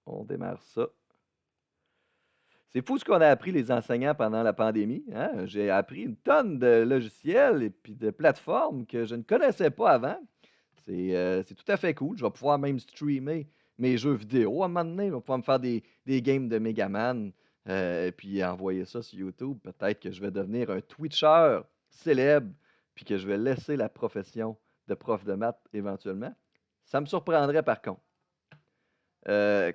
On démarre ça. C'est fou ce qu'on a appris les enseignants pendant la pandémie, hein? J'ai appris une tonne de logiciels et puis de plateformes que je ne connaissais pas avant. C'est tout à fait cool. Je vais pouvoir même streamer mes jeux vidéo à un moment donné. Je vais pouvoir me faire des games de Megaman, et puis envoyer ça sur YouTube. Peut-être que je vais devenir un Twitcher célèbre, puis que je vais laisser la profession de prof de maths éventuellement. Ça me surprendrait par contre.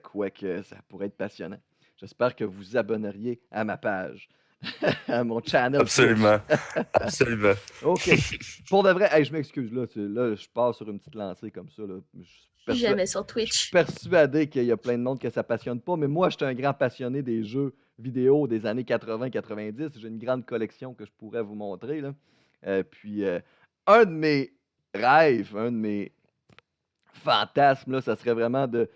Quoique ça pourrait être passionnant. J'espère que vous abonneriez à ma page, à mon channel Twitch. Absolument. Absolument. OK. Pour de vrai, hey, je m'excuse, là, je pars sur une petite lancée comme ça. Là. Jamais sur Je suis Twitch. persuadé qu'il y a plein de monde que ça passionne pas, mais moi, je suis un grand passionné des jeux vidéo des années 80-90. J'ai une grande collection que je pourrais vous montrer. Là. Puis, un de mes rêves, un de mes fantasmes, là, ça serait vraiment de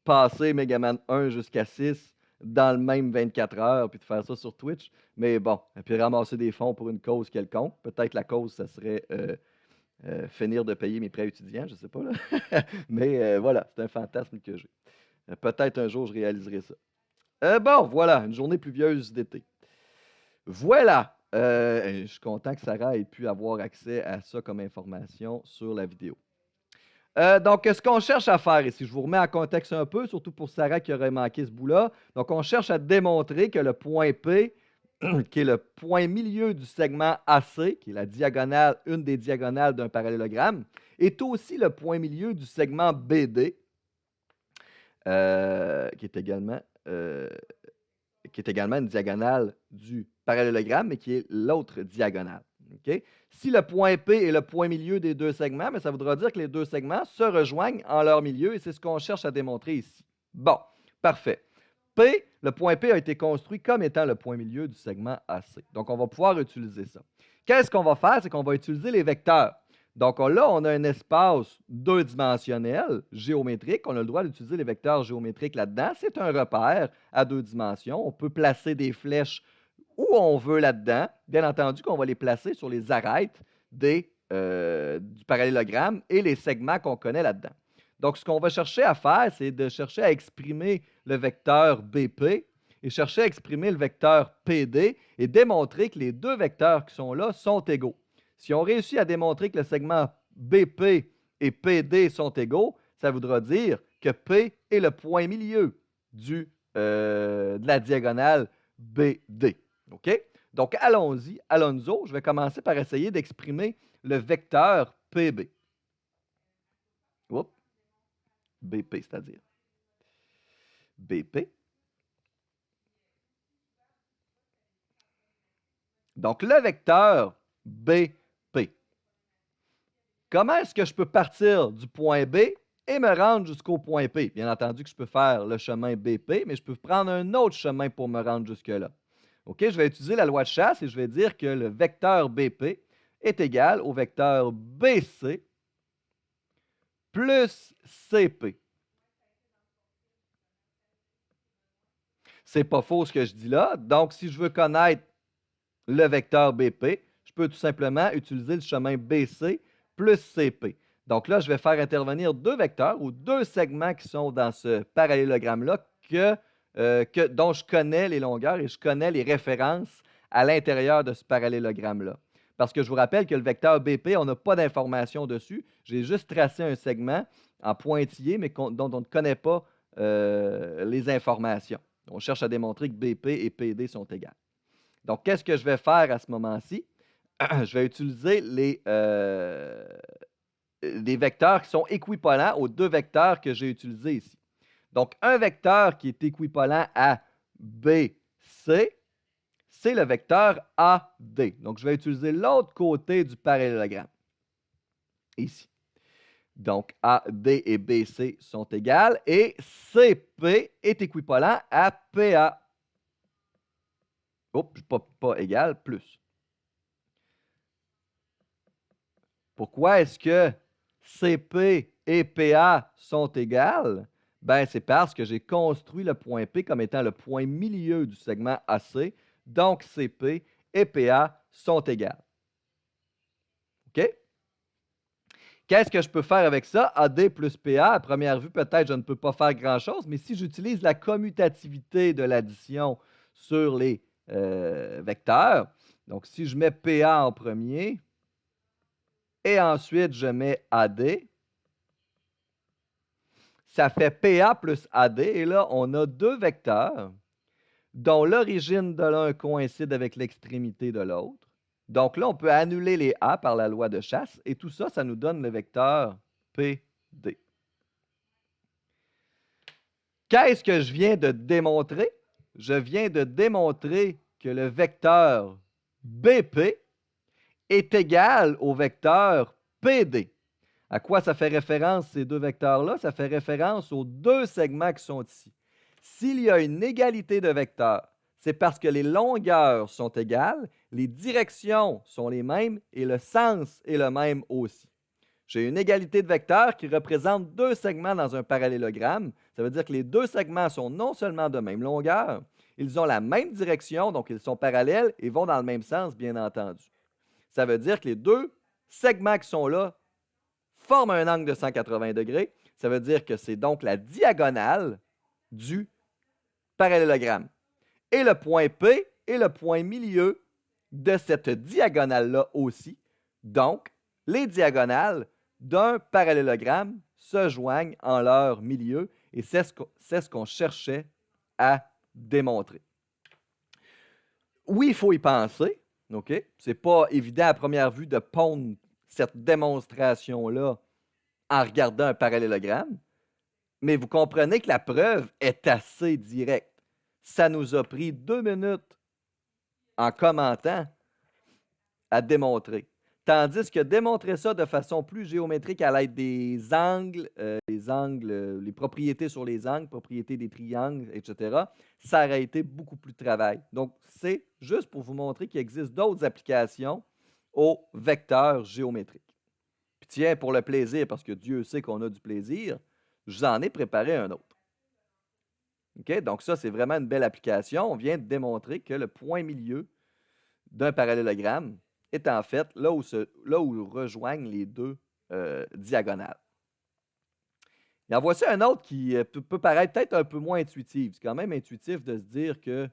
passer Megaman 1 jusqu'à 6 dans le même 24 heures, puis de faire ça sur Twitch. Mais bon, et puis ramasser des fonds pour une cause quelconque. Peut-être la cause, ça serait finir de payer mes prêts étudiants, je ne sais pas. Là. Mais voilà, c'est un fantasme que j'ai. Peut-être un jour, je réaliserai ça. Bon, voilà, une journée pluvieuse d'été. Voilà. Je suis content que Sarah ait pu avoir accès à ça comme information sur la vidéo. Donc, ce qu'on cherche à faire ici, je vous remets en contexte un peu, surtout pour Sarah qui aurait manqué ce bout-là. Donc, on cherche à démontrer que le point P, qui est le point milieu du segment AC, qui est la diagonale, une des diagonales d'un parallélogramme, est aussi le point milieu du segment BD, qui est également une diagonale du parallélogramme, mais qui est l'autre diagonale. OK? Si le point P est le point milieu des deux segments, mais ça voudra dire que les deux segments se rejoignent en leur milieu et c'est ce qu'on cherche à démontrer ici. Bon, parfait. P, le point P a été construit comme étant le point milieu du segment AC. Donc, on va pouvoir utiliser ça. Qu'est-ce qu'on va faire? C'est qu'on va utiliser les vecteurs. Donc là, on a un espace deux-dimensionnel, géométrique. On a le droit d'utiliser les vecteurs géométriques là-dedans. C'est un repère à deux dimensions. On peut placer des flèches où on veut là-dedans. Bien entendu qu'on va les placer sur les arêtes du parallélogramme et les segments qu'on connaît là-dedans. Donc, ce qu'on va chercher à faire, c'est de chercher à exprimer le vecteur BP et chercher à exprimer le vecteur PD et démontrer que les deux vecteurs qui sont là sont égaux. Si on réussit à démontrer que le segment BP et PD sont égaux, ça voudra dire que P est le point milieu de la diagonale BD. OK? Donc, allons-y, Alonso. Je vais commencer par essayer d'exprimer le vecteur PB. Oups. BP, c'est-à-dire. BP. Donc, le vecteur BP. Comment est-ce que je peux partir du point B et me rendre jusqu'au point P? Bien entendu que je peux faire le chemin BP, mais je peux prendre un autre chemin pour me rendre jusque-là. OK, je vais utiliser la loi de chasse et je vais dire que le vecteur BP est égal au vecteur BC plus CP. C'est pas faux ce que je dis là. Donc, si je veux connaître le vecteur BP, je peux tout simplement utiliser le chemin BC plus CP. Donc là, je vais faire intervenir deux vecteurs ou deux segments qui sont dans ce parallélogramme-là dont je connais les longueurs et je connais les références à l'intérieur de ce parallélogramme-là. Parce que je vous rappelle que le vecteur BP, on n'a pas d'informations dessus. J'ai juste tracé un segment en pointillé, mais dont on ne connaît pas les informations. On cherche à démontrer que BP et PD sont égales. Donc, qu'est-ce que je vais faire à ce moment-ci? Je vais utiliser les vecteurs qui sont équivalents aux deux vecteurs que j'ai utilisés ici. Donc, un vecteur qui est équivalent à BC, c'est le vecteur AD. Donc, je vais utiliser l'autre côté du parallélogramme, ici. Donc, AD et BC sont égales et CP est équivalent à PA. Oups, pas égal, plus. Pourquoi est-ce que CP et PA sont égales? Ben, c'est parce que j'ai construit le point P comme étant le point milieu du segment AC. Donc, CP et PA sont égales. OK? Qu'est-ce que je peux faire avec ça? AD plus PA, à première vue, peut-être je ne peux pas faire grand-chose, mais si j'utilise la commutativité de l'addition sur les vecteurs, donc si je mets PA en premier et ensuite je mets AD, ça fait PA plus AD, et là, on a deux vecteurs dont l'origine de l'un coïncide avec l'extrémité de l'autre. Donc là, on peut annuler les A par la loi de chasse, et tout ça, ça nous donne le vecteur PD. Qu'est-ce que je viens de démontrer? Je viens de démontrer que le vecteur BP est égal au vecteur PD. À quoi ça fait référence, ces deux vecteurs-là? Ça fait référence aux deux segments qui sont ici. S'il y a une égalité de vecteurs, c'est parce que les longueurs sont égales, les directions sont les mêmes et le sens est le même aussi. J'ai une égalité de vecteurs qui représente deux segments dans un parallélogramme. Ça veut dire que les deux segments sont non seulement de même longueur, ils ont la même direction, donc ils sont parallèles et vont dans le même sens, bien entendu. Ça veut dire que les deux segments qui sont là forment un angle de 180 degrés. Ça veut dire que c'est donc la diagonale du parallélogramme. Et le point P est le point milieu de cette diagonale-là aussi. Donc, les diagonales d'un parallélogramme se joignent en leur milieu et c'est ce qu'on cherchait à démontrer. Oui, il faut y penser. OK? Ce n'est pas évident à première vue de pondre cette démonstration-là en regardant un parallélogramme, mais vous comprenez que la preuve est assez directe. Ça nous a pris 2 minutes en commentant à démontrer. Tandis que démontrer ça de façon plus géométrique à l'aide des angles, les propriétés sur les angles, propriétés des triangles, etc., ça aurait été beaucoup plus de travail. Donc, c'est juste pour vous montrer qu'il existe d'autres applications aux vecteurs géométriques. Puis tiens, pour le plaisir, parce que Dieu sait qu'on a du plaisir, je vous en ai préparé un autre. OK? Donc ça, c'est vraiment une belle application. On vient de démontrer que le point milieu d'un parallélogramme est en fait là où rejoignent les deux diagonales. Et en voici un autre qui peut paraître peut-être un peu moins intuitif. C'est quand même intuitif de se dire que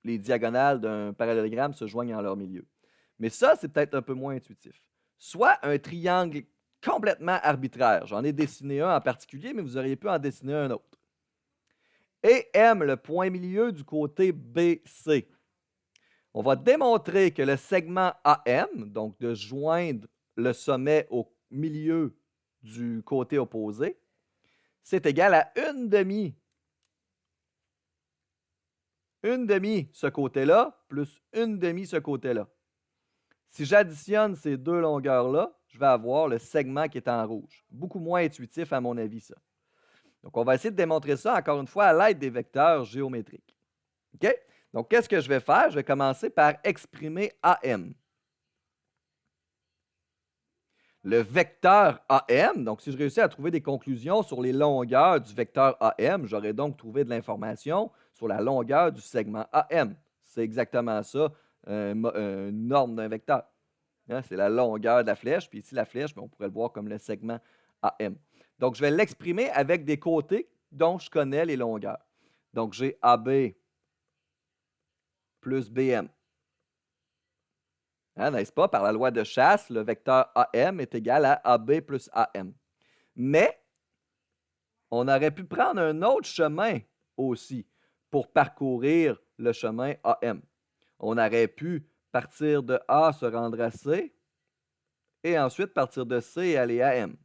les diagonales d'un parallélogramme se joignent en leur milieu. Mais ça, c'est peut-être un peu moins intuitif. Soit un triangle complètement arbitraire. J'en ai dessiné un en particulier, mais vous auriez pu en dessiner un autre. Et M, le point milieu du côté BC. On va démontrer que le segment AM, donc de joindre le sommet au milieu du côté opposé, c'est égal à une demi. Une demi ce côté-là plus une demi ce côté-là. Si j'additionne ces deux longueurs-là, je vais avoir le segment qui est en rouge. Beaucoup moins intuitif à mon avis, ça. Donc, on va essayer de démontrer ça, encore une fois, à l'aide des vecteurs géométriques. OK? Donc, qu'est-ce que je vais faire? Je vais commencer par exprimer AM. Le vecteur AM, donc si je réussis à trouver des conclusions sur les longueurs du vecteur AM, j'aurais donc trouvé de l'information sur la longueur du segment AM. C'est exactement ça, une norme d'un vecteur. Hein, c'est la longueur de la flèche, puis ici, la flèche, on pourrait le voir comme le segment AM. Donc, je vais l'exprimer avec des côtés dont je connais les longueurs. Donc, j'ai AB plus BM. Hein, n'est-ce pas? Par la loi de chasse, le vecteur AM est égal à AB plus AM. Mais, on aurait pu prendre un autre chemin aussi pour parcourir le chemin AM. On aurait pu partir de A, se rendre à C, et ensuite partir de C et aller à M.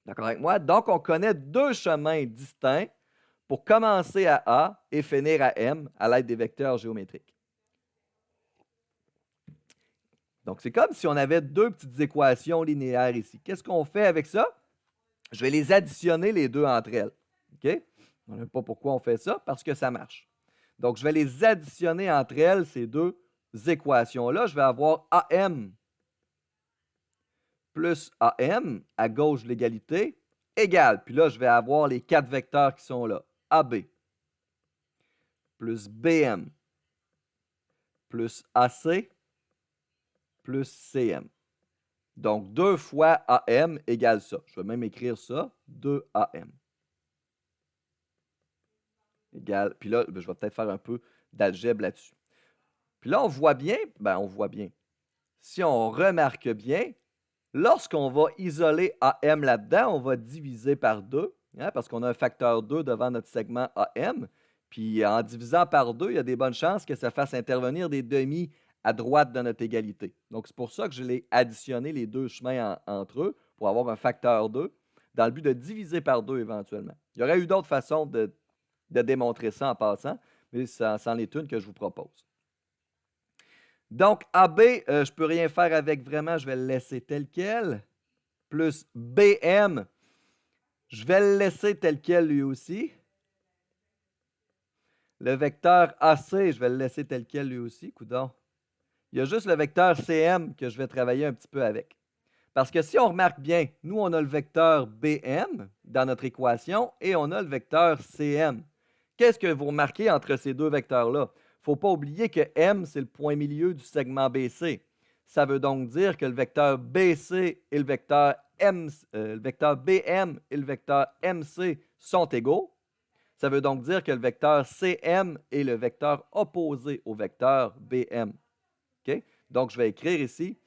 D'accord avec moi? Donc, on connaît deux chemins distincts pour commencer à A et finir à M à l'aide des vecteurs géométriques. Donc, c'est comme si on avait deux petites équations linéaires ici. Qu'est-ce qu'on fait avec ça? Je vais les additionner les deux entre elles. OK? On ne sait pas pourquoi on fait ça, parce que ça marche. Donc, je vais les additionner entre elles, ces deux équations-là. Je vais avoir AM plus AM, à gauche de l'égalité, égale. Puis là, je vais avoir les quatre vecteurs qui sont là. AB plus BM plus AC plus CM. Donc, 2 fois AM égale ça. Je vais même écrire ça, 2AM. Égale, puis là, je vais peut-être faire un peu d'algèbre là-dessus. Puis là, on voit bien, on voit bien. Si on remarque bien, lorsqu'on va isoler AM là-dedans, on va diviser par 2, hein, parce qu'on a un facteur 2 devant notre segment AM. Puis en divisant par 2, il y a des bonnes chances que ça fasse intervenir des demi à droite de notre égalité. Donc, c'est pour ça que je l'ai additionné les deux chemins entre eux pour avoir un facteur 2 dans le but de diviser par 2 éventuellement. Il y aurait eu d'autres façons de démontrer ça en passant, mais c'en est une que je vous propose. Donc, AB, je ne peux rien faire avec vraiment, je vais le laisser tel quel. Plus BM, je vais le laisser tel quel lui aussi. Le vecteur AC, je vais le laisser tel quel lui aussi, coudonc. Il y a juste le vecteur CM que je vais travailler un petit peu avec. Parce que si on remarque bien, nous, on a le vecteur BM dans notre équation et on a le vecteur CM. Qu'est-ce que vous remarquez entre ces deux vecteurs-là? Il ne faut pas oublier que M, c'est le point milieu du segment BC. Ça veut donc dire que le vecteur BC et le vecteur BM et le vecteur MC sont égaux. Ça veut donc dire que le vecteur CM est le vecteur opposé au vecteur BM. Okay? Donc, je vais écrire ici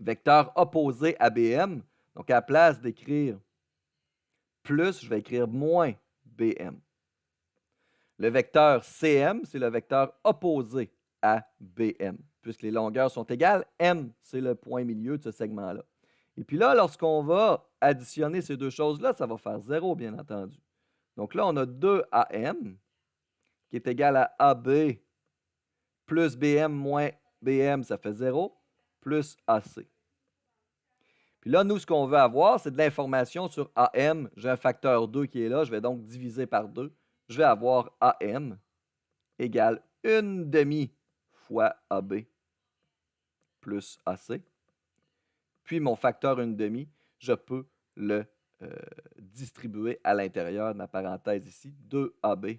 vecteur opposé à BM. Donc, à la place d'écrire plus, je vais écrire moins BM. Le vecteur CM, c'est le vecteur opposé à BM. Puisque les longueurs sont égales, M, c'est le point milieu de ce segment-là. Et puis là, lorsqu'on va additionner ces deux choses-là, ça va faire 0, bien entendu. Donc là, on a 2AM qui est égal à AB plus BM moins BM, ça fait 0, plus AC. Puis là, nous, ce qu'on veut avoir, c'est de l'information sur AM. J'ai un facteur 2 qui est là, je vais donc diviser par 2. Je vais avoir AM égale 1/2 fois AB plus AC. Puis mon facteur 1/2, je peux le distribuer à l'intérieur de ma parenthèse ici, 2AB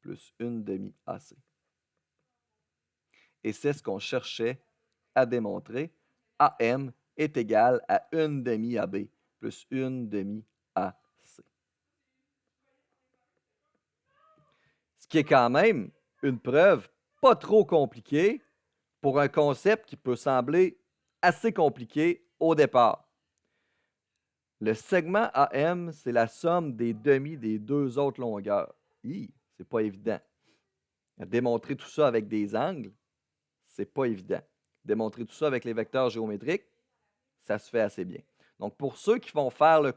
plus 1/2 AC. Et c'est ce qu'on cherchait à démontrer. AM est égal à 1/2 AB plus 1/2 AC. Ce qui est quand même une preuve pas trop compliquée pour un concept qui peut sembler assez compliqué au départ. Le segment AM, c'est la somme des demi des deux autres longueurs. C'est pas évident. Démontrer tout ça avec des angles, c'est pas évident. Démontrer tout ça avec les vecteurs géométriques, ça se fait assez bien. Donc, pour ceux qui vont faire le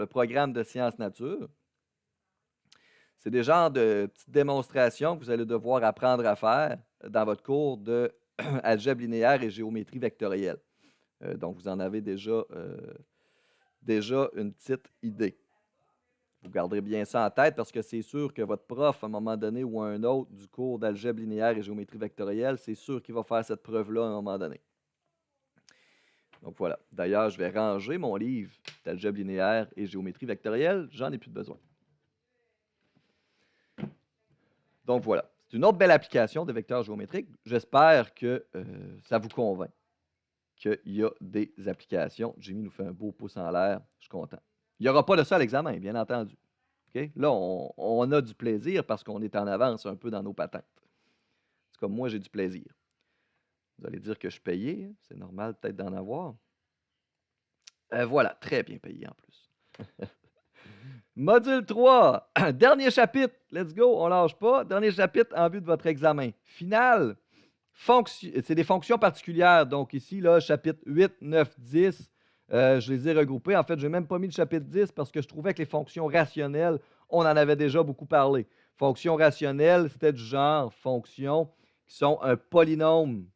programme de sciences nature, c'est des genres de petites démonstrations que vous allez devoir apprendre à faire dans votre cours d'algèbre linéaire et géométrie vectorielle. Donc, vous en avez déjà une petite idée. Vous garderez bien ça en tête parce que c'est sûr que votre prof, à un moment donné ou un autre du cours d'algèbre linéaire et géométrie vectorielle, c'est sûr qu'il va faire cette preuve-là à un moment donné. Donc voilà. D'ailleurs, je vais ranger mon livre d'algèbre linéaire et géométrie vectorielle. J'en ai plus besoin. Donc voilà. C'est une autre belle application de vecteurs géométriques. J'espère que ça vous convainc qu'il y a des applications. Jimmy nous fait un beau pouce en l'air. Je suis content. Il n'y aura pas de ça à l'examen, bien entendu. Okay? Là, on a du plaisir parce qu'on est en avance un peu dans nos patentes. C'est comme moi, j'ai du plaisir. Vous allez dire que je suis payé. Hein? C'est normal peut-être d'en avoir. Voilà, très bien payé en plus. Module 3, dernier chapitre. Let's go, on ne lâche pas. Dernier chapitre en vue de votre examen. Final, c'est des fonctions particulières. Donc ici, là, chapitre 8, 9, 10, je les ai regroupés. En fait, je n'ai même pas mis le chapitre 10 parce que je trouvais que les fonctions rationnelles, on en avait déjà beaucoup parlé. Fonctions rationnelles, c'était du genre fonctions qui sont un polynôme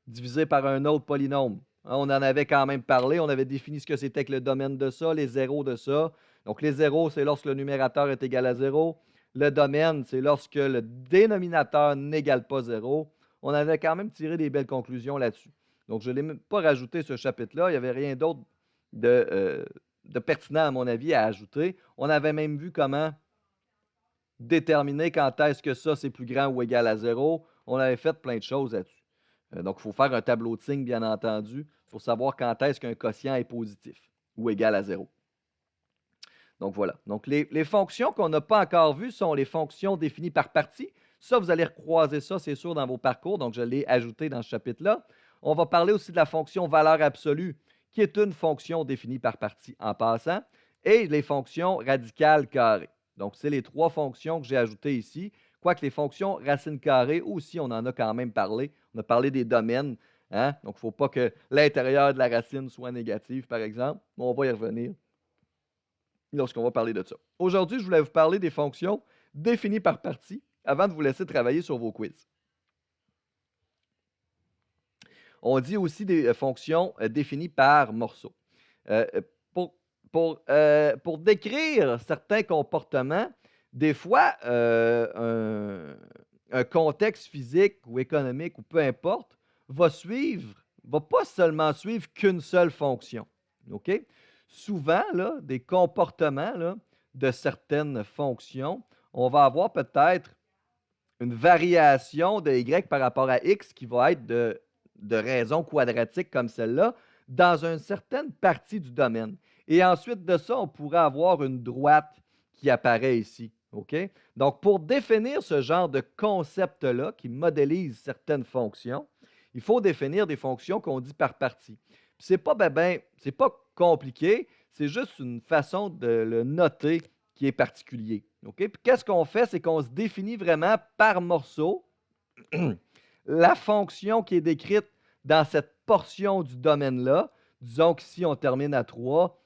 divisé par un autre polynôme. On en avait quand même parlé. On avait défini ce que c'était que le domaine de ça, les zéros de ça. Donc, les zéros, c'est lorsque le numérateur est égal à 0. Le domaine, c'est lorsque le dénominateur n'égale pas 0. On avait quand même tiré des belles conclusions là-dessus. Donc, je ne l'ai même pas rajouté ce chapitre-là. Il n'y avait rien d'autre de pertinent, à mon avis, à ajouter. On avait même vu comment déterminer quand est-ce que ça, c'est plus grand ou égal à 0. On avait fait plein de choses là-dessus. Donc, il faut faire un tableau de signes, bien entendu, pour savoir quand est-ce qu'un quotient est positif ou égal à 0. Donc, voilà. Donc, les fonctions qu'on n'a pas encore vues sont les fonctions définies par partie. Ça, vous allez recroiser ça, c'est sûr, dans vos parcours. Donc, je l'ai ajouté dans ce chapitre-là. On va parler aussi de la fonction valeur absolue, qui est une fonction définie par partie en passant, et les fonctions radicales carrées. Donc, c'est les 3 fonctions que j'ai ajoutées ici. Quoique les fonctions racines carrées, aussi, on en a quand même parlé. On a parlé des domaines. Hein? Donc, il ne faut pas que l'intérieur de la racine soit négatif, par exemple. Mais on va y revenir lorsqu'on va parler de ça. Aujourd'hui, je voulais vous parler des fonctions définies par partie avant de vous laisser travailler sur vos quiz. On dit aussi des fonctions définies par morceaux. Pour décrire certains comportements, des fois, un contexte physique ou économique ou peu importe va pas seulement suivre qu'une seule fonction. OK? Souvent, là, des comportements là, de certaines fonctions, on va avoir peut-être une variation de y par rapport à x qui va être de raison quadratique comme celle-là dans une certaine partie du domaine. Et ensuite de ça, on pourrait avoir une droite qui apparaît ici. OK? Donc, pour définir ce genre de concept-là qui modélise certaines fonctions, il faut définir des fonctions qu'on dit par partie. Ce n'est pas, c'est pas compliqué, c'est juste une façon de le noter qui est particulier. OK? Puis qu'est-ce qu'on fait? C'est qu'on se définit vraiment par morceau la fonction qui est décrite dans cette portion du domaine-là. Disons qu'ici, on termine à 3.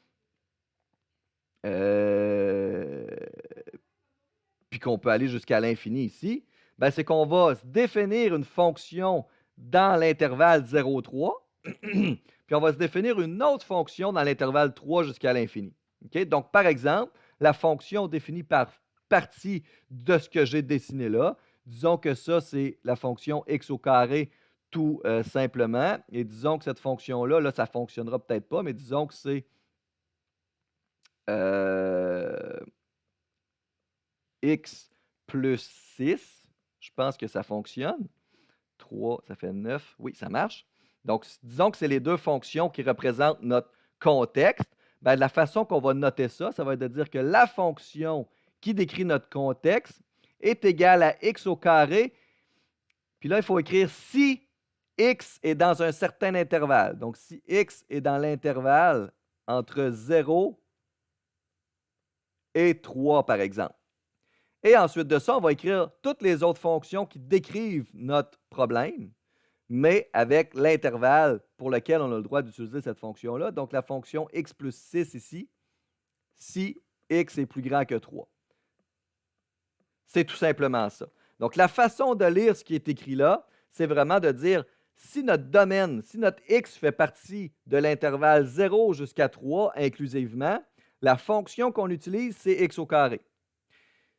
Puis qu'on peut aller jusqu'à l'infini ici. Ben, c'est qu'on va se définir une fonction dans l'intervalle 0,3. Puis on va se définir une autre fonction dans l'intervalle 3 jusqu'à l'infini. Okay? Donc, par exemple, la fonction définie par partie de ce que j'ai dessiné là, disons que ça, c'est la fonction x au carré tout simplement. Et disons que cette fonction-là, là, ça ne fonctionnera peut-être pas, mais disons que c'est x plus 6. Je pense que ça fonctionne. 3, ça fait 9. Oui, ça marche. Donc, disons que c'est les deux fonctions qui représentent notre contexte. Bien, de la façon qu'on va noter ça, ça va être de dire que la fonction qui décrit notre contexte est égale à x au carré. Puis là, il faut écrire si x est dans un certain intervalle. Donc, si x est dans l'intervalle entre 0 et 3, par exemple. Et ensuite de ça, on va écrire toutes les autres fonctions qui décrivent notre problème, mais avec l'intervalle pour lequel on a le droit d'utiliser cette fonction-là. Donc, la fonction x plus 6 ici, si x est plus grand que 3. C'est tout simplement ça. Donc, la façon de lire ce qui est écrit là, c'est vraiment de dire si notre domaine, si notre x fait partie de l'intervalle 0 jusqu'à 3 inclusivement, la fonction qu'on utilise, c'est x au carré.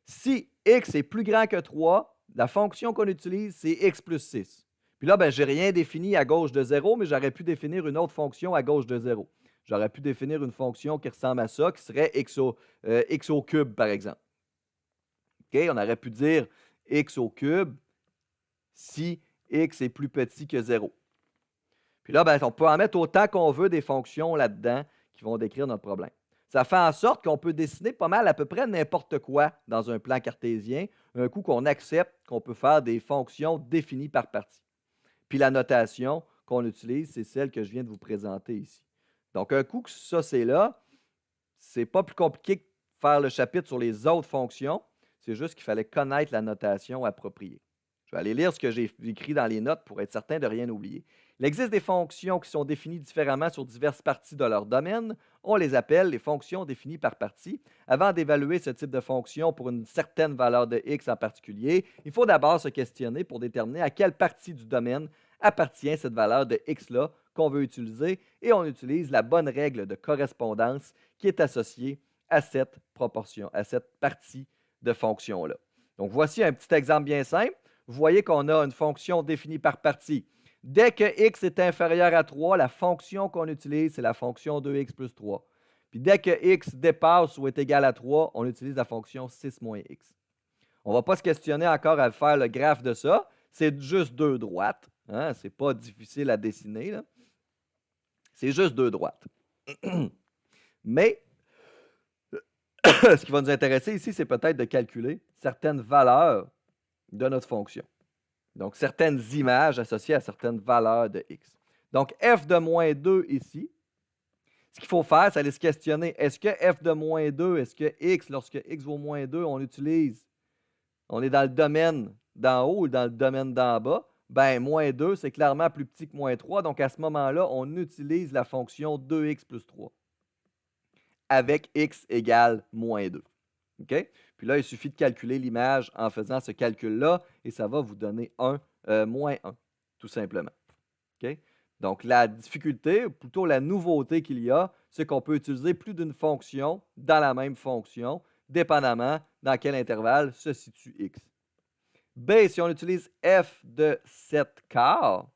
Si x est plus grand que 3, la fonction qu'on utilise, c'est x plus 6. Puis là, je n'ai rien défini à gauche de 0, mais j'aurais pu définir une autre fonction à gauche de 0. J'aurais pu définir une fonction qui ressemble à ça, qui serait x au cube, par exemple. Okay? On aurait pu dire x au cube si x est plus petit que 0. Puis là, on peut en mettre autant qu'on veut des fonctions là-dedans qui vont décrire notre problème. Ça fait en sorte qu'on peut dessiner pas mal à peu près n'importe quoi dans un plan cartésien, un coup qu'on accepte qu'on peut faire des fonctions définies par partie. Puis la notation qu'on utilise, c'est celle que je viens de vous présenter ici. Donc, un coup que ça, c'est là, c'est pas plus compliqué que faire le chapitre sur les autres fonctions, c'est juste qu'il fallait connaître la notation appropriée. Je vais aller lire ce que j'ai écrit dans les notes pour être certain de rien oublier. Il existe des fonctions qui sont définies différemment sur diverses parties de leur domaine. On les appelle les fonctions définies par partie. Avant d'évaluer ce type de fonction pour une certaine valeur de x en particulier, il faut d'abord se questionner pour déterminer à quelle partie du domaine appartient cette valeur de x-là qu'on veut utiliser et on utilise la bonne règle de correspondance qui est associée à cette proportion, à cette partie de fonction-là. Donc, voici un petit exemple bien simple. Vous voyez qu'on a une fonction définie par partie. Dès que x est inférieur à 3, la fonction qu'on utilise, c'est la fonction 2x plus 3. Puis dès que x dépasse ou est égal à 3, on utilise la fonction 6 moins x. On ne va pas se questionner encore à faire le graphe de ça. C'est juste deux droites. Hein? Ce n'est pas difficile à dessiner, là. C'est juste deux droites. Mais ce qui va nous intéresser ici, c'est peut-être de calculer certaines valeurs de notre fonction. Donc, certaines images associées à certaines valeurs de x. Donc, f de moins 2 ici, ce qu'il faut faire, c'est aller se questionner, est-ce que f de moins 2, est-ce que x, lorsque x vaut moins 2, on est dans le domaine d'en haut ou dans le domaine d'en bas? Ben, moins 2, c'est clairement plus petit que moins 3. Donc, à ce moment-là, on utilise la fonction 2x plus 3 avec x égale moins 2. OK? Puis là, il suffit de calculer l'image en faisant ce calcul-là et ça va vous donner moins 1, tout simplement. OK? Donc, la difficulté, ou plutôt la nouveauté qu'il y a, c'est qu'on peut utiliser plus d'une fonction dans la même fonction, dépendamment dans quel intervalle se situe x. B, si on utilise f de 7 quarts,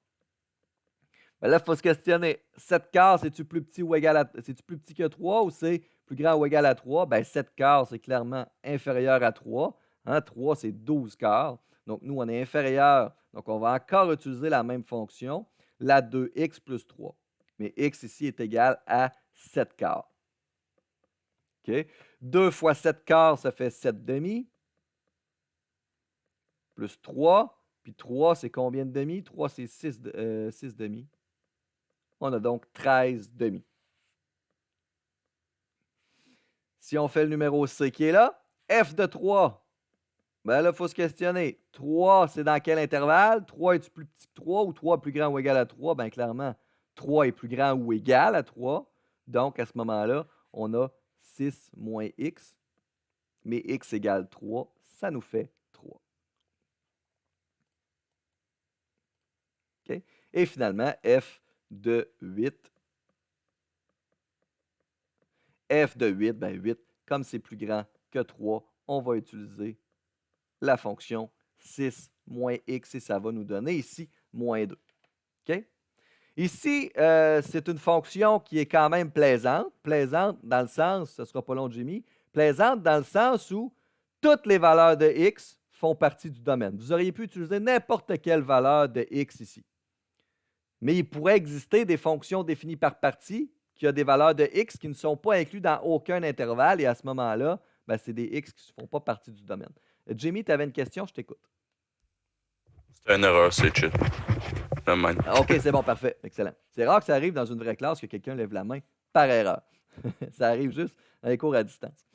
ben là, il faut se questionner. 7 quarts, c'est-tu plus petit ou égal à, c'est-tu plus petit que 3 ou c'est plus grand ou égal à 3? Ben, 7 quarts, c'est clairement inférieur à 3. Hein? 3, c'est 12 quarts. Donc, nous, on est inférieur. Donc, on va encore utiliser la même fonction, la 2x plus 3. Mais x ici est égal à 7 quarts. OK? 2 fois 7 quarts, ça fait 7 demi. Plus 3. Puis 3, c'est combien de demi? 3, c'est 6 demi. On a donc 13 demi. Si on fait le numéro C qui est là, f de 3, ben là, il faut se questionner. 3, c'est dans quel intervalle? 3 est plus petit que 3 ou 3 est plus grand ou égal à 3? Bien, clairement, 3 est plus grand ou égal à 3. Donc, à ce moment-là, on a 6 moins x. Mais x égale 3, ça nous fait 3. OK? Et finalement, f de 8. F de 8, ben 8, comme c'est plus grand que 3, on va utiliser la fonction 6 moins x et ça va nous donner ici moins 2. OK? Ici, c'est une fonction qui est quand même plaisante. Plaisante dans le sens, ce ne sera pas long, Jimmy, plaisante dans le sens où toutes les valeurs de x font partie du domaine. Vous auriez pu utiliser n'importe quelle valeur de x ici. Mais il pourrait exister des fonctions définies par partie qui ont des valeurs de x qui ne sont pas incluses dans aucun intervalle et à ce moment-là, ben, c'est des x qui ne font pas partie du domaine. Jimmy, tu avais une question, je t'écoute. C'était une erreur, c'est shit. OK, c'est bon, parfait. Excellent. C'est rare que ça arrive dans une vraie classe que quelqu'un lève la main par erreur. Ça arrive juste dans les cours à distance.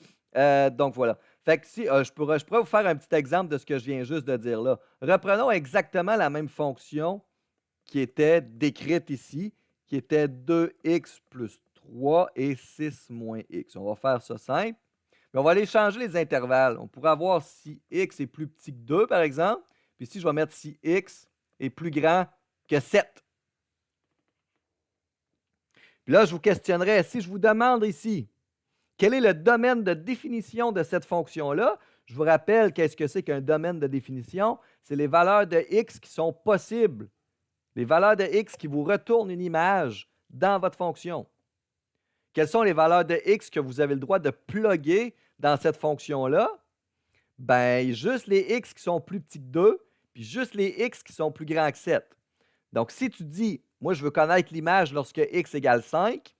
Donc voilà. Fait que si je pourrais vous faire un petit exemple de ce que je viens juste de dire là. Reprenons exactement la même fonction qui était décrite ici, qui était 2x plus 3 et 6 moins x. On va faire ça simple. Mais on va aller changer les intervalles. On pourrait avoir si x est plus petit que 2, par exemple. Puis ici, je vais mettre si x est plus grand que 7. Puis là, je vous questionnerai, si je vous demande ici, quel est le domaine de définition de cette fonction-là? Je vous rappelle qu'est-ce que c'est qu'un domaine de définition? C'est les valeurs de x qui sont possibles. Les valeurs de x qui vous retournent une image dans votre fonction. Quelles sont les valeurs de x que vous avez le droit de plugger dans cette fonction-là? Bien, juste les x qui sont plus petits que 2, puis juste les x qui sont plus grands que 7. Donc, si tu dis, moi, je veux connaître l'image lorsque x égale 5,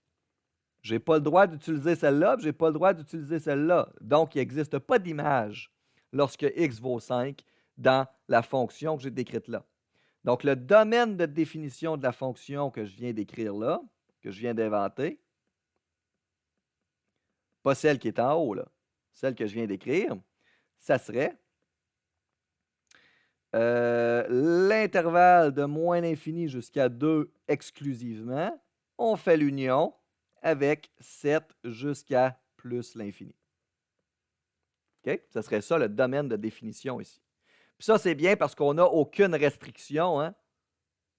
je n'ai pas le droit d'utiliser celle-là, je n'ai pas le droit d'utiliser celle-là. Donc, il n'existe pas d'image lorsque x vaut 5 dans la fonction que j'ai décrite là. Donc, le domaine de définition de la fonction que je viens d'écrire là, que je viens d'inventer, pas celle qui est en haut, là, celle que je viens d'écrire, ça serait l'intervalle de moins l'infini jusqu'à 2 exclusivement, on fait l'union avec 7 jusqu'à plus l'infini. OK? Ça serait ça le domaine de définition ici. Puis ça, c'est bien parce qu'on n'a aucune restriction hein,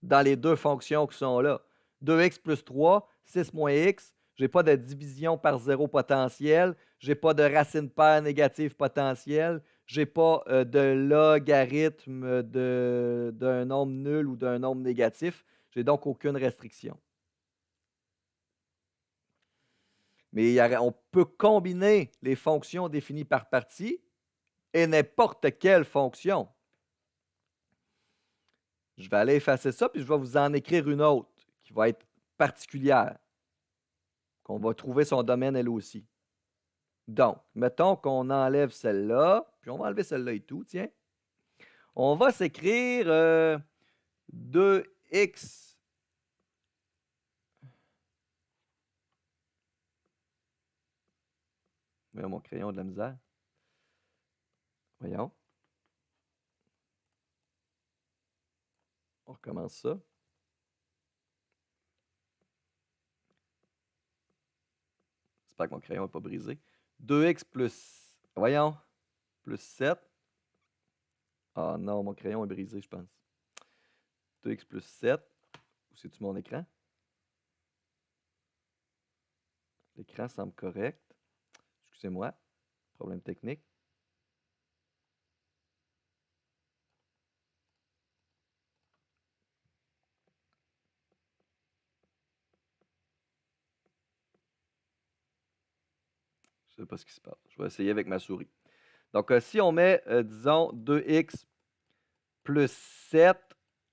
dans les deux fonctions qui sont là. 2x plus 3, 6 moins x, je n'ai pas de division par zéro potentiel, je n'ai pas de racine paire négative potentielle, je n'ai pas de logarithme d'un nombre nul ou d'un nombre négatif. Je n'ai donc aucune restriction. Mais on peut combiner les fonctions définies par partie et n'importe quelle fonction. Je vais aller effacer ça, puis je vais vous en écrire une autre qui va être particulière, qu'on va trouver son domaine elle aussi. Donc, mettons qu'on enlève celle-là, puis on va enlever celle-là et tout, tiens. On va s'écrire 2x. Voyons, mon crayon a de la misère. Voyons. On recommence ça. J'espère que mon crayon n'est pas brisé. 2x plus, voyons, plus 7. Ah non, mon crayon est brisé, je pense. 2x plus 7. Où c'est-tu mon écran? L'écran semble correct. Excusez-moi. Problème technique. Je ne sais pas ce qui se passe. Je vais essayer avec ma souris. Donc, si on met, disons, 2x plus 7,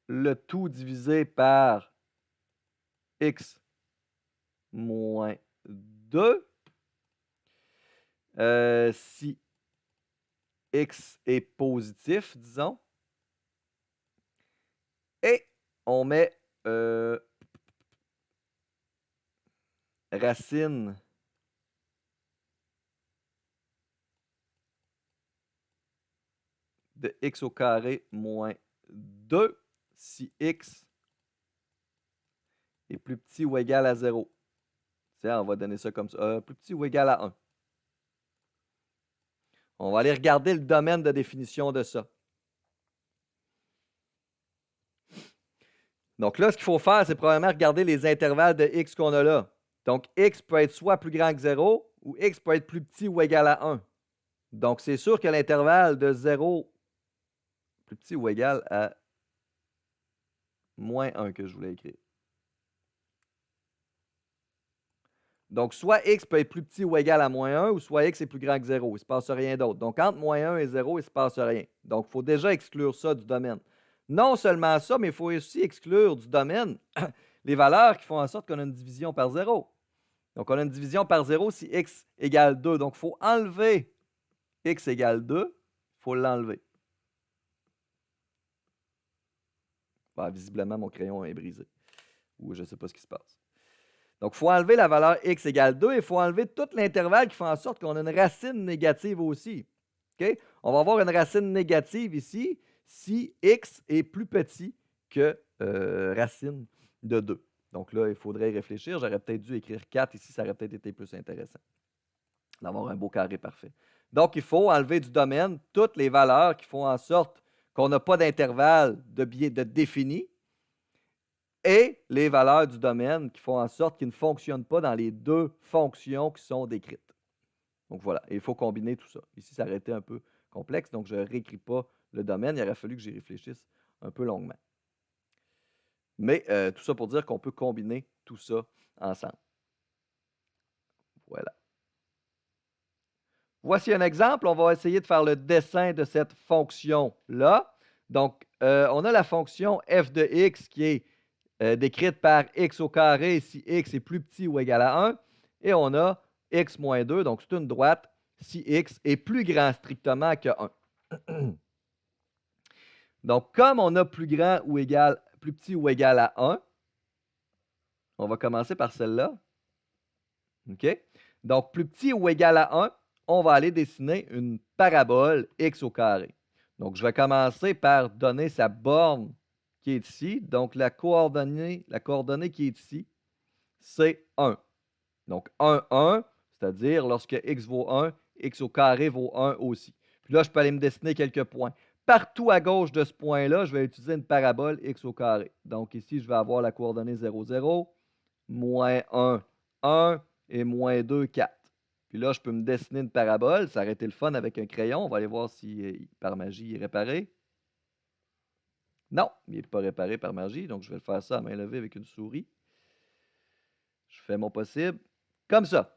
le tout divisé par x moins 2, si x est positif, disons, et on met racine de x au carré moins 2 si x est plus petit ou égal à 0. Tiens, on va donner ça comme ça. Plus petit ou égal à 1. On va aller regarder le domaine de définition de ça. Donc là, ce qu'il faut faire, c'est probablement regarder les intervalles de x qu'on a là. Donc, x peut être soit plus grand que 0 ou x peut être plus petit ou égal à 1. Donc, c'est sûr que l'intervalle de 0 plus petit ou égal à moins 1 que je voulais écrire. Donc, soit x peut être plus petit ou égal à moins 1, ou soit x est plus grand que 0. Il ne se passe rien d'autre. Donc, entre moins 1 et 0, il ne se passe rien. Donc, il faut déjà exclure ça du domaine. Non seulement ça, mais il faut aussi exclure du domaine les valeurs qui font en sorte qu'on a une division par 0. Donc, on a une division par 0 si x égale 2. Donc, il faut enlever x égale 2. Il faut l'enlever. Bah, visiblement, mon crayon est brisé. Ou je ne sais pas ce qui se passe. Donc, il faut enlever la valeur x égale 2 et il faut enlever tout l'intervalle qui fait en sorte qu'on a une racine négative aussi. Okay? On va avoir une racine négative ici si x est plus petit que racine de 2. Donc là, il faudrait y réfléchir. J'aurais peut-être dû écrire 4 ici, ça aurait peut-être été plus intéressant d'avoir un beau carré parfait. Donc, il faut enlever du domaine toutes les valeurs qui font en sorte qu'on n'a pas d'intervalle de défini et les valeurs du domaine qui font en sorte qu'ils ne fonctionnent pas dans les deux fonctions qui sont décrites. Donc voilà, et il faut combiner tout ça. Ici, ça aurait été un peu complexe, donc je ne réécris pas le domaine. Il aurait fallu que j'y réfléchisse un peu longuement. Mais tout ça pour dire qu'on peut combiner tout ça ensemble. Voilà. Voici un exemple. On va essayer de faire le dessin de cette fonction-là. Donc, on a la fonction f de x qui est décrite par x au carré si x est plus petit ou égal à 1. Et on a x moins 2, donc c'est une droite, si x est plus grand strictement que 1. Donc, comme on a plus grand ou égal, plus petit ou égal à 1, on va commencer par celle-là. OK? Donc, plus petit ou égal à 1, on va aller dessiner une parabole x au carré. Donc, je vais commencer par donner sa borne qui est ici. Donc, la coordonnée qui est ici, c'est 1. Donc, 1, 1, c'est-à-dire lorsque x vaut 1, x au carré vaut 1 aussi. Puis là, je peux aller me dessiner quelques points. Partout à gauche de ce point-là, je vais utiliser une parabole x au carré. Donc, ici, je vais avoir la coordonnée 0, 0, moins 1, 1 et moins 2, 4. Puis là, je peux me dessiner une parabole. Ça aurait été le fun avec un crayon. On va aller voir si par magie, il est réparé. Non, il n'est pas réparé par magie. Donc, je vais le faire ça à main levée avec une souris. Je fais mon possible. Comme ça.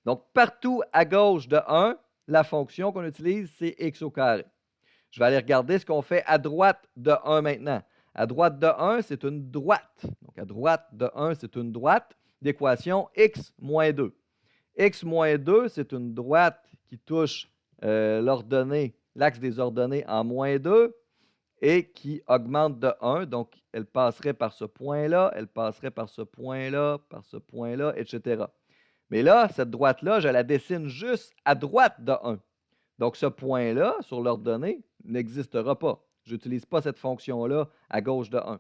Donc, partout à gauche de 1, la fonction qu'on utilise, c'est x au carré. Je vais aller regarder ce qu'on fait à droite de 1 maintenant. À droite de 1, c'est une droite. Donc, à droite de 1, c'est une droite d'équation x moins 2. X moins 2, c'est une droite qui touche l'ordonnée, l'axe des ordonnées en moins 2 et qui augmente de 1. Donc, elle passerait par ce point-là, elle passerait par ce point-là, etc. Mais là, cette droite-là, je la dessine juste à droite de 1. Donc, ce point-là, sur l'ordonnée, n'existera pas. Je n'utilise pas cette fonction-là à gauche de 1.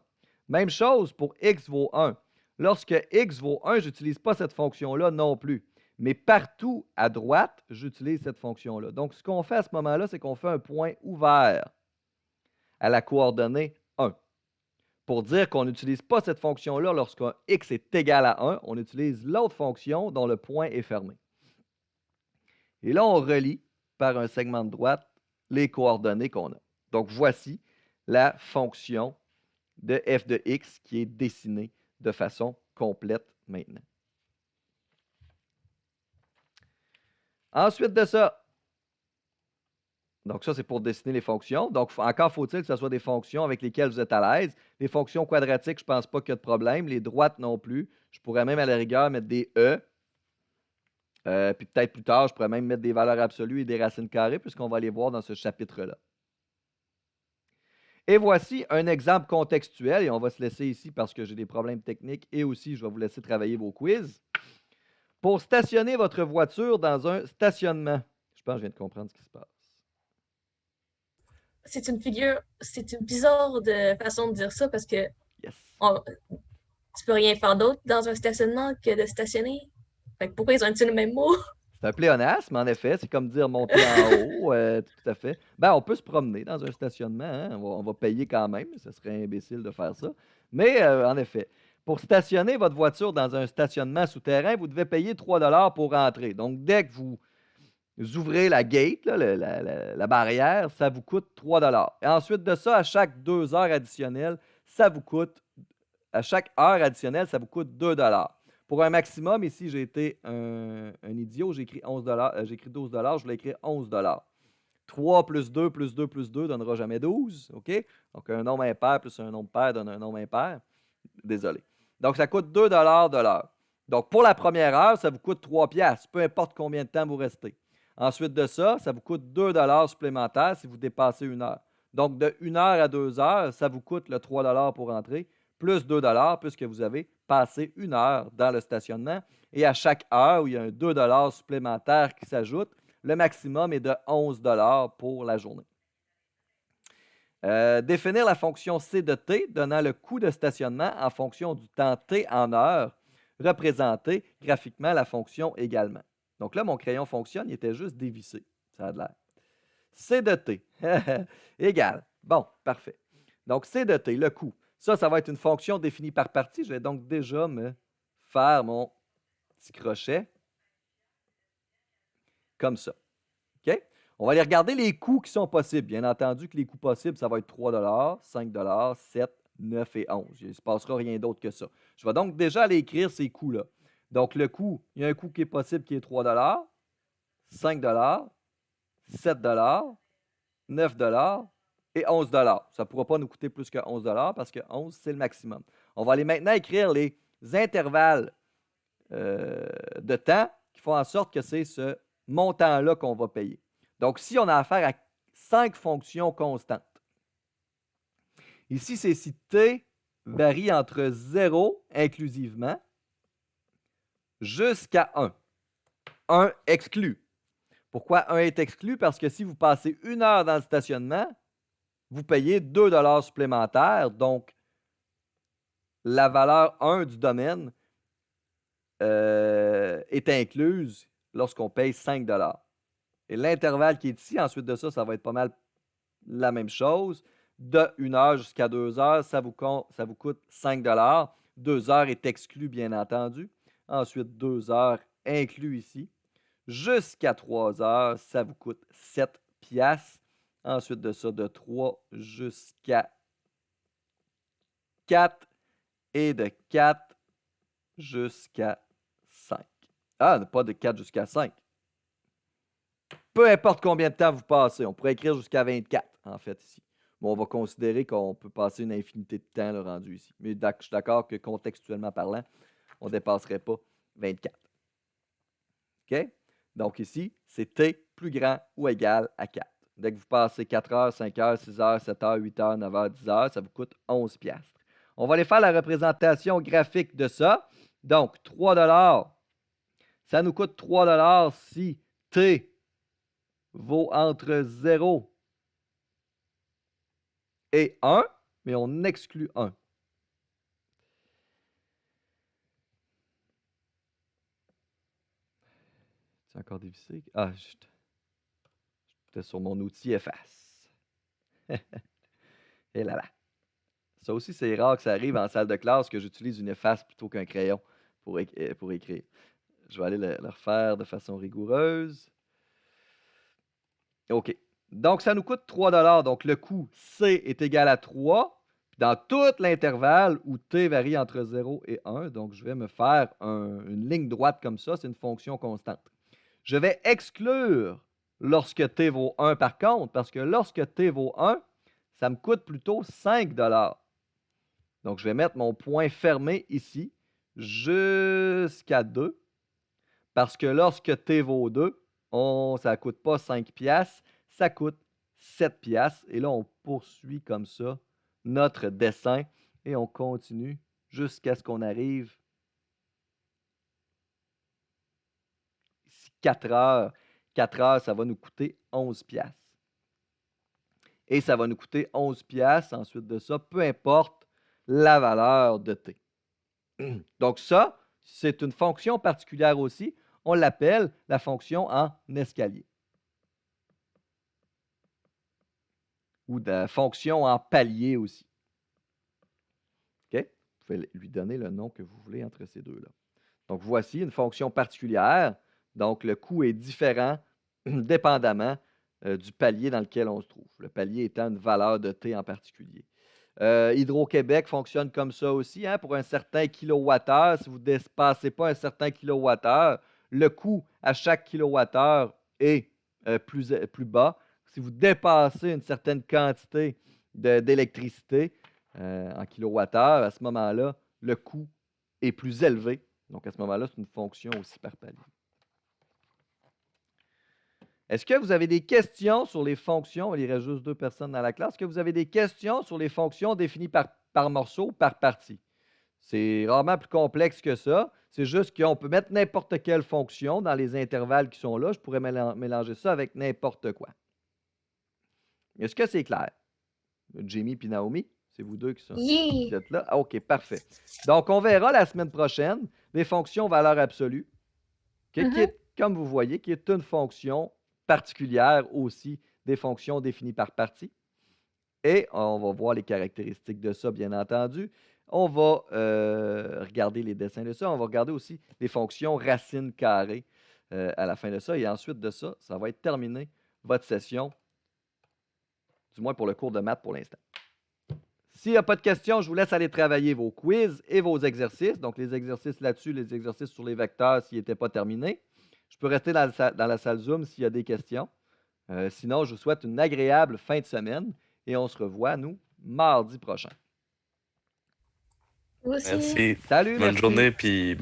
Même chose pour x vaut 1. Lorsque x vaut 1, je n'utilise pas cette fonction-là non plus. Mais partout à droite, j'utilise cette fonction-là. Donc, ce qu'on fait à ce moment-là, c'est qu'on fait un point ouvert à la coordonnée 1. Pour dire qu'on n'utilise pas cette fonction-là lorsqu'un x est égal à 1, on utilise l'autre fonction dont le point est fermé. Et là, on relie par un segment de droite les coordonnées qu'on a. Donc, voici la fonction de f de x qui est dessinée de façon complète maintenant. Ensuite de ça, donc ça, c'est pour dessiner les fonctions. Donc, encore faut-il que ce soit des fonctions avec lesquelles vous êtes à l'aise. Les fonctions quadratiques, je ne pense pas qu'il y a de problème. Les droites non plus. Je pourrais même à la rigueur mettre des E. Puis peut-être plus tard, je pourrais même mettre des valeurs absolues et des racines carrées, puisqu'on va les voir dans ce chapitre-là. Et voici un exemple contextuel, et on va se laisser ici parce que j'ai des problèmes techniques, et aussi, je vais vous laisser travailler vos quiz. Pour stationner votre voiture dans un stationnement. Je pense que je viens de comprendre ce qui se passe. C'est une bizarre façon de dire ça parce que Yes. tu peux rien faire d'autre dans un stationnement que de stationner. Fait que pourquoi ils ont utilisé le même mot? C'est un pléonasme, en effet. C'est comme dire monter en haut, tout à fait. Ben, on peut se promener dans un stationnement. Hein? On va payer quand même. Ce serait imbécile de faire ça. Mais, en effet, pour stationner votre voiture dans un stationnement souterrain, vous devez payer 3 $ pour rentrer. Donc, dès que vous ouvrez la gate, là, la barrière, ça vous coûte 3 $. Et ensuite de ça, à chaque 2 heures additionnelles, à chaque heure additionnelle, ça vous coûte 2 $. Pour un maximum, ici, j'ai été un idiot, j'ai écrit 11 j'ai écrit 12 $, je voulais écrire 11 $. 3 plus 2 plus 2 plus 2 donnera jamais 12, OK? Donc, un nombre impair plus un nombre pair donne un nombre impair. Désolé. Donc, ça coûte 2 $ de l'heure. Donc, pour la première heure, ça vous coûte 3 $, peu importe combien de temps vous restez. Ensuite de ça, ça vous coûte 2 $ supplémentaires si vous dépassez 1 heure. Donc, de 1 heure à 2 heures, ça vous coûte le 3 $ pour entrer, plus 2 $ puisque vous avez passé 1 heure dans le stationnement. Et à chaque heure où il y a un 2 $ supplémentaire qui s'ajoute, le maximum est de 11 $ pour la journée. Définir la fonction C de t donnant le coût de stationnement en fonction du temps t en heure, représenter graphiquement la fonction également. Donc là, mon crayon fonctionne, il était juste dévissé. Ça a de l'air. C de t égale. Bon, parfait. Donc, C de t, le coût. Ça va être une fonction définie par partie. Je vais donc déjà me faire mon petit crochet comme ça. OK? On va aller regarder les coûts qui sont possibles. Bien entendu que les coûts possibles, ça va être 3 $, 5 $, 7, 9 et 11. Il ne se passera rien d'autre que ça. Je vais donc déjà aller écrire ces coûts-là. Donc, le coût, il y a un coût qui est possible qui est 3 $, 5 $, 7 $, 9 $ et 11 $. Ça ne pourra pas nous coûter plus que 11 $ parce que 11, c'est le maximum. On va aller maintenant écrire les intervalles de temps qui font en sorte que c'est ce montant-là qu'on va payer. Donc, si on a affaire à 5 fonctions constantes, ici, c'est si t varie entre 0 inclusivement jusqu'à 1. 1 exclu. Pourquoi 1 est exclu? Parce que si vous passez 1 heure dans le stationnement, vous payez 2 $ supplémentaires. Donc, la valeur 1 du domaine est incluse lorsqu'on paye 5 $. Et l'intervalle qui est ici, ensuite de ça, ça va être pas mal la même chose. De 1 heure jusqu'à 2 heures, ça vous coûte 5 $. 2 heures est exclu, bien entendu. Ensuite, 2 heures inclus ici. Jusqu'à 3 heures, ça vous coûte 7 $. Ensuite de ça, de 3 jusqu'à 4 et de 4 jusqu'à 5. Ah, pas de 4 jusqu'à 5. peu importe combien de temps vous passez. On pourrait écrire jusqu'à 24, en fait, ici. Bon, on va considérer qu'on peut passer une infinité de temps là, rendu ici. Mais je suis d'accord que contextuellement parlant, on ne dépasserait pas 24. OK? Donc ici, c'est t plus grand ou égal à 4. Dès que vous passez 4 heures, 5 heures, 6 heures, 7 heures, 8 heures, 9 heures, 10 heures, ça vous coûte 11 piastres. On va aller faire la représentation graphique de ça. Donc, 3 $, ça nous coûte 3 $ si t vaut entre 0 et 1, mais on exclut 1. C'est encore difficile. Ah, j'étais sur mon outil efface. Et là là. Ça aussi, c'est rare que ça arrive en salle de classe que j'utilise une efface plutôt qu'un crayon pour écrire. Je vais aller le refaire de façon rigoureuse. OK. Donc, ça nous coûte 3 $. Donc, le coût C est égal à 3. Puis dans tout l'intervalle où T varie entre 0 et 1, donc je vais me faire une ligne droite comme ça. C'est une fonction constante. Je vais exclure lorsque T vaut 1 par contre, parce que lorsque T vaut 1, ça me coûte plutôt 5 $. Donc, je vais mettre mon point fermé ici jusqu'à 2, parce que lorsque T vaut 2, ça ne coûte pas 5 piastres, ça coûte 7 piastres. Et là, on poursuit comme ça notre dessin et on continue jusqu'à ce qu'on arrive ici 4 heures. 4 heures, ça va nous coûter 11 piastres. Et ça va nous coûter 11 piastres ensuite de ça, peu importe la valeur de T. Donc ça, c'est une fonction particulière aussi. On l'appelle la fonction en escalier. Ou de la fonction en palier aussi. OK? Vous pouvez lui donner le nom que vous voulez entre ces deux-là. Donc voici une fonction particulière. Donc le coût est différent dépendamment du palier dans lequel on se trouve. Le palier étant une valeur de T en particulier. Hydro-Québec fonctionne comme ça aussi. Hein, pour un certain kilowattheure, si vous ne dépassez pas un certain kilowattheure, le coût à chaque kilowattheure est plus bas. Si vous dépassez une certaine quantité d'électricité en kilowattheure, à ce moment-là, le coût est plus élevé. Donc, à ce moment-là, c'est une fonction aussi par palier. Est-ce que vous avez des questions sur les fonctions? Il reste juste 2 personnes dans la classe. Est-ce que vous avez des questions sur les fonctions définies par morceau ou par partie? C'est rarement plus complexe que ça. C'est juste qu'on peut mettre n'importe quelle fonction dans les intervalles qui sont là. Je pourrais mélanger ça avec n'importe quoi. Est-ce que c'est clair? Jamie et Naomi, c'est vous deux qui êtes là? Ah, OK, parfait. Donc, on verra la semaine prochaine les fonctions valeur absolue, qui est, comme vous voyez, qui est une fonction particulière aussi des fonctions définies par partie. Et on va voir les caractéristiques de ça, bien entendu. On va regarder les dessins de ça. On va regarder aussi les fonctions racines carrées à la fin de ça. Et ensuite de ça, ça va être terminé votre session, du moins pour le cours de maths pour l'instant. S'il n'y a pas de questions, je vous laisse aller travailler vos quiz et vos exercices. Donc, les exercices là-dessus, les exercices sur les vecteurs s'ils n'étaient pas terminés. Je peux rester dans la salle Zoom s'il y a des questions. Sinon, je vous souhaite une agréable fin de semaine et on se revoit, nous, mardi prochain. Vous aussi. Merci. Salut, Bonne merci. journée, puis